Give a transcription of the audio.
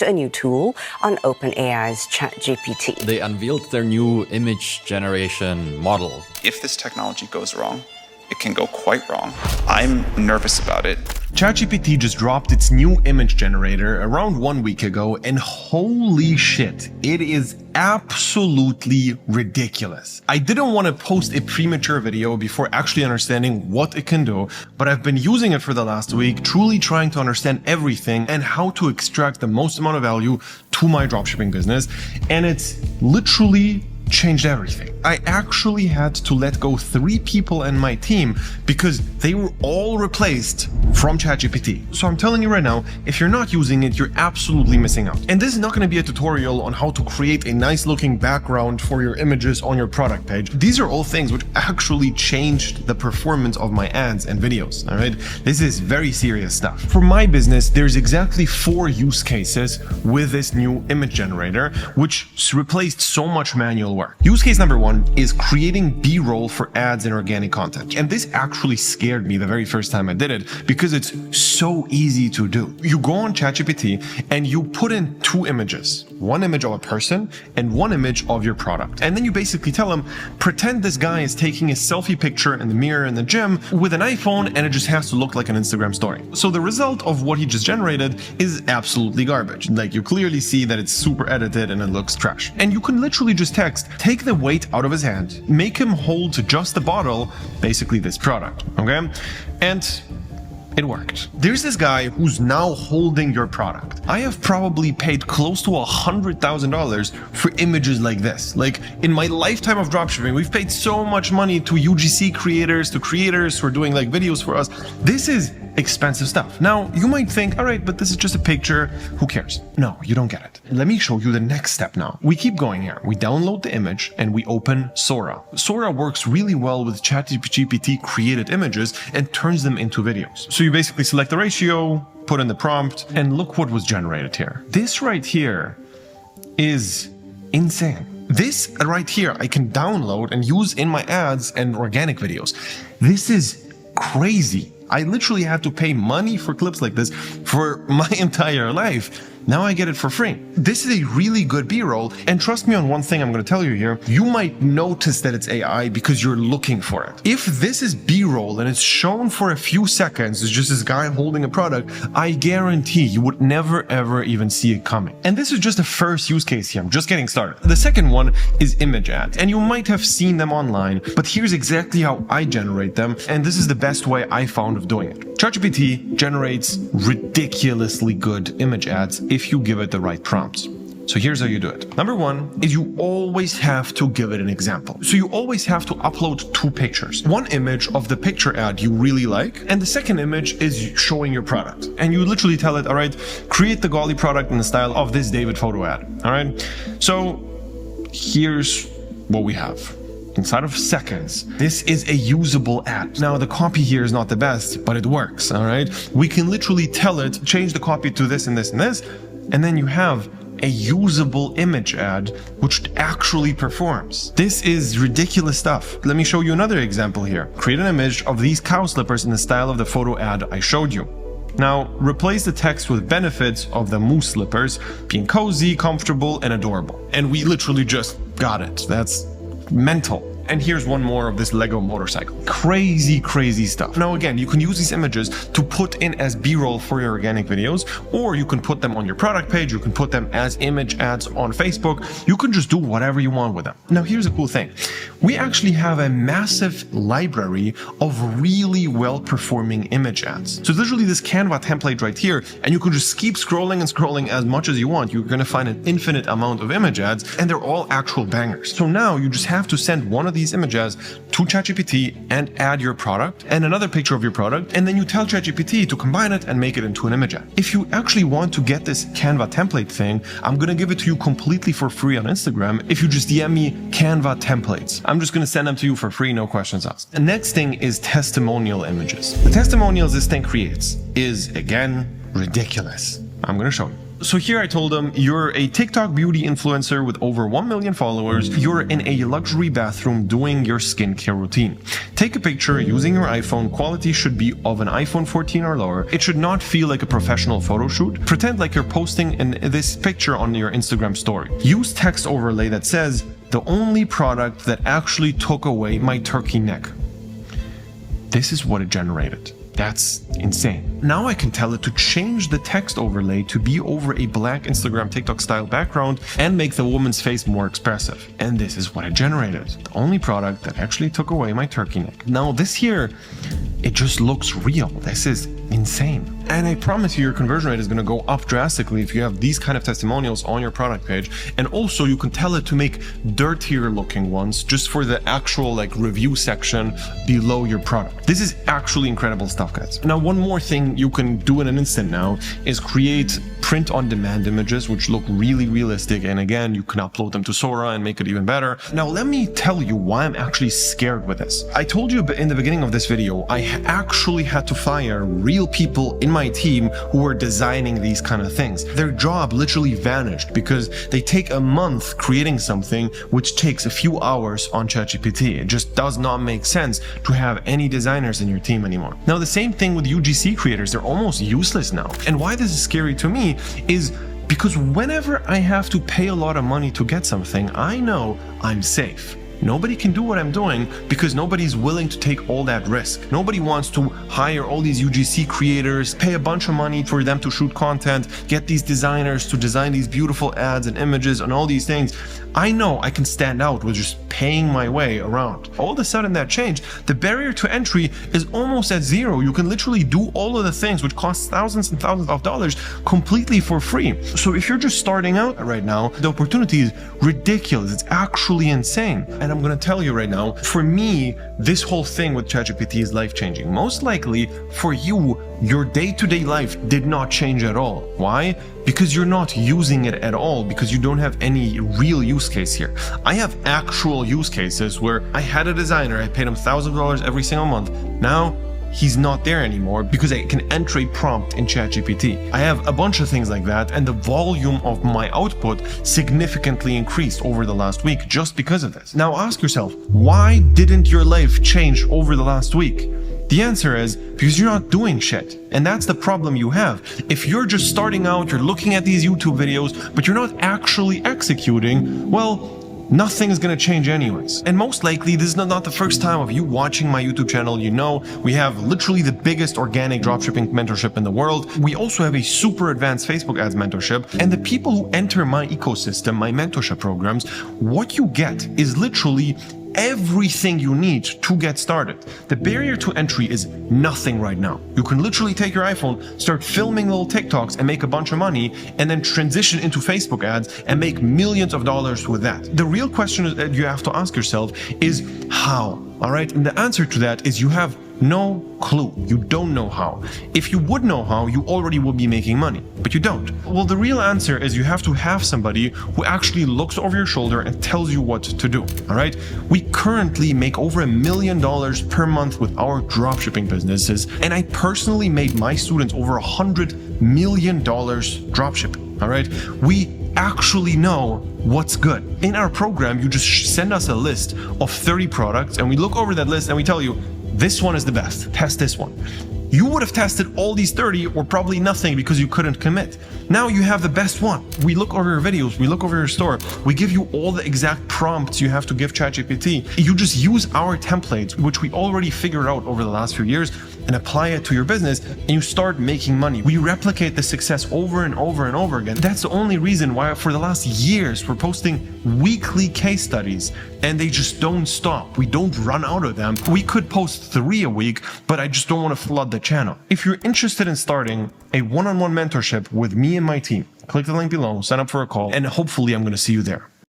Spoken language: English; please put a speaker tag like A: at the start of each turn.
A: a new tool on OpenAI's ChatGPT.
B: They unveiled their new image generation model.
C: If this technology goes wrong, it can go quite wrong. I'm nervous about it.
D: ChatGPT just dropped its new image generator around 1 week ago, and holy shit, it is absolutely ridiculous. I didn't want to post a premature video before actually understanding what it can do, but I've been using it for the last week, truly trying to understand everything and how to extract the most amount of value to my dropshipping business, and it's literally changed everything. I actually had to let go 3 people in my team because they were all replaced from ChatGPT. So I'm telling you right now, if you're not using it, you're absolutely missing out. And this is not going to be a tutorial on how to create a nice looking background for your images on your product page. These are all things which actually changed the performance of my ads and videos. All right, this is very serious stuff. For my business, there's exactly 4 use cases with this new image generator, which replaced so much manual work. Use case number 1 is creating B-roll for ads and organic content. And this actually scared me the very first time I did it because it's so easy to do. You go on ChatGPT and you put in 2 images, 1 image of a person and 1 image of your product. And then you basically tell them, pretend this guy is taking a selfie picture in the mirror in the gym with an iPhone, and it just has to look like an Instagram story. So the result of what he just generated is absolutely garbage. Like, you clearly see that it's super edited and it looks trash. And you can literally just text, take the weight out of his hand, make him hold just the bottle, basically this product, okay? And it worked. There's this guy who's now holding your product. I have probably paid close to $100,000 for images like this. Like, in my lifetime of dropshipping, we've paid so much money to UGC creators, to creators who are doing like videos for us. This is expensive stuff. Now, you might think, all right, but this is just a picture, who cares? No, you don't get it. Let me show you the next step now. We keep going here. We download the image and we open Sora. Sora works really well with ChatGPT created images and turns them into videos. So you basically select the ratio, put in the prompt, and look what was generated here. This right here is insane. This right here, I can download and use in my ads and organic videos. This is crazy. I literally had to pay money for clips like this for my entire life. Now I get it for free. This is a really good B-roll, and trust me on one thing I'm going to tell you here. You might notice that it's AI because you're looking for it. If this is B-roll and it's shown for a few seconds, it's just this guy holding a product, I guarantee you would never ever even see it coming. And this is just the first use case here. I'm just getting started. The second one is image ads, and you might have seen them online, but here's exactly how I generate them, and this is the best way I found of doing it. ChatGPT generates ridiculously good image ads if you give it the right prompts. So here's how you do it. Number 1 is you always have to give it an example. So you always have to upload 2 pictures. 1 image of the picture ad you really like, and the second image is showing your product. And you literally tell it, all right, create the Golly product in the style of this David photo ad. All right. So here's what we have. Inside of seconds, this is a usable ad. Now, the copy here is not the best, but it works, all right? We can literally tell it, change the copy to this and this and this, and then you have a usable image ad which actually performs. This is ridiculous stuff. Let me show you another example here. Create an image of these cow slippers in the style of the photo ad I showed you. Now, replace the text with benefits of the moose slippers being cozy, comfortable, and adorable. And we literally just got it. That's mental. And here's one more of this Lego motorcycle. Crazy, crazy stuff. Now again, you can use these images to put in as B-roll for your organic videos, or you can put them on your product page, you can put them as image ads on Facebook, you can just do whatever you want with them. Now here's a cool thing. We actually have a massive library of really well-performing image ads. So literally this Canva template right here, and you can just keep scrolling and scrolling as much as you want. You're gonna find an infinite amount of image ads, and they're all actual bangers. So now you just have to send one of these images to ChatGPT and add your product and another picture of your product, and then you tell ChatGPT to combine it and make it into an image ad. If you actually want to get this Canva template thing, I'm gonna give it to you completely for free on Instagram if you just DM me Canva templates. I'm just gonna send them to you for free, no questions asked. The next thing is testimonial images. The testimonials this thing creates is, again, ridiculous. I'm gonna show you. So here I told them, you're a TikTok beauty influencer with over 1 million followers. You're in a luxury bathroom doing your skincare routine. Take a picture using your iPhone. Quality should be of an iPhone 14 or lower. It should not feel like a professional photo shoot. Pretend like you're posting this picture on your Instagram story. Use text overlay that says, "The only product that actually took away my turkey neck." This is what it generated. That's insane. Now I can tell it to change the text overlay to be over a black Instagram TikTok style background and make the woman's face more expressive. And this is what it generated. The only product that actually took away my turkey neck. Now this here, it just looks real. This is insane. And I promise you your conversion rate is going to go up drastically if you have these kind of testimonials on your product page. And also you can tell it to make dirtier looking ones just for the actual review section below your product. This is actually incredible stuff, guys. Now, one more thing you can do in an instant now is create print on demand images, which look really realistic. And again, you can upload them to Sora and make it even better. Now, let me tell you why I'm actually scared with this. I told you in the beginning of this video, I actually had to fire real people in my team who were designing these kind of things. Their job literally vanished because they take a month creating something which takes a few hours on ChatGPT. It just does not make sense to have any designers in your team anymore. Now, the same thing with UGC creators. They're almost useless now. And why this is scary to me is because whenever I have to pay a lot of money to get something, I know I'm safe. Nobody can do what I'm doing because nobody's willing to take all that risk. Nobody wants to hire all these UGC creators, pay a bunch of money for them to shoot content, get these designers to design these beautiful ads and images and all these things. I know I can stand out with just paying my way around. All of a sudden that changed. The barrier to entry is almost at zero. You can literally do all of the things which cost thousands and thousands of dollars completely for free. So if you're just starting out right now, the opportunity is ridiculous. It's actually insane. And I'm going to tell you right now, for me, this whole thing with ChatGPT is life-changing. Most likely for you, your day-to-day life did not change at all. Why? Because you're not using it at all, because you don't have any real use case here. I have actual use cases where I had a designer, I paid him $1,000 every single month. Now, he's not there anymore because I can enter a prompt in ChatGPT. I have a bunch of things like that, and the volume of my output significantly increased over the last week just because of this. Now ask yourself, why didn't your life change over the last week? The answer is because you're not doing shit. And that's the problem you have. If you're just starting out, you're looking at these YouTube videos, but you're not actually executing, well, nothing is going to change anyways. And most likely, this is not the first time of you watching my YouTube channel. You know, we have literally the biggest organic dropshipping mentorship in the world. We also have a super advanced Facebook ads mentorship. And the people who enter my ecosystem, my mentorship programs, what you get is literally everything you need to get started. The barrier to entry is nothing right now. You can literally take your iPhone, start filming little TikToks and make a bunch of money, and then transition into Facebook ads and make millions of dollars with that. The real question that you have to ask yourself is how? All right, and the answer to that is you have no clue. You don't know how. If you would know how, you already would be making money, but you don't. Well, the real answer is you have to have somebody who actually looks over your shoulder and tells you what to do. All right, we currently make over $1 million per month with our dropshipping businesses, and I personally made my students over $100 million dropshipping. All right, we actually know what's good. In our program, you just send us a list of 30 products and we look over that list and we tell you, this one is the best, test this one. You would have tested all these 30 or probably nothing because you couldn't commit. Now you have the best one. We look over your videos, we look over your store, we give you all the exact prompts you have to give ChatGPT. You just use our templates, which we already figured out over the last few years, and apply it to your business, and you start making money. We replicate the success over and over and over again. That's the only reason why for the last years we're posting weekly case studies, and they just don't stop. We don't run out of them. We could post 3 a week, but I just don't want to flood the channel. If you're interested in starting a one-on-one mentorship with me and my team, click the link below, sign up for a call, and hopefully I'm going to see you there.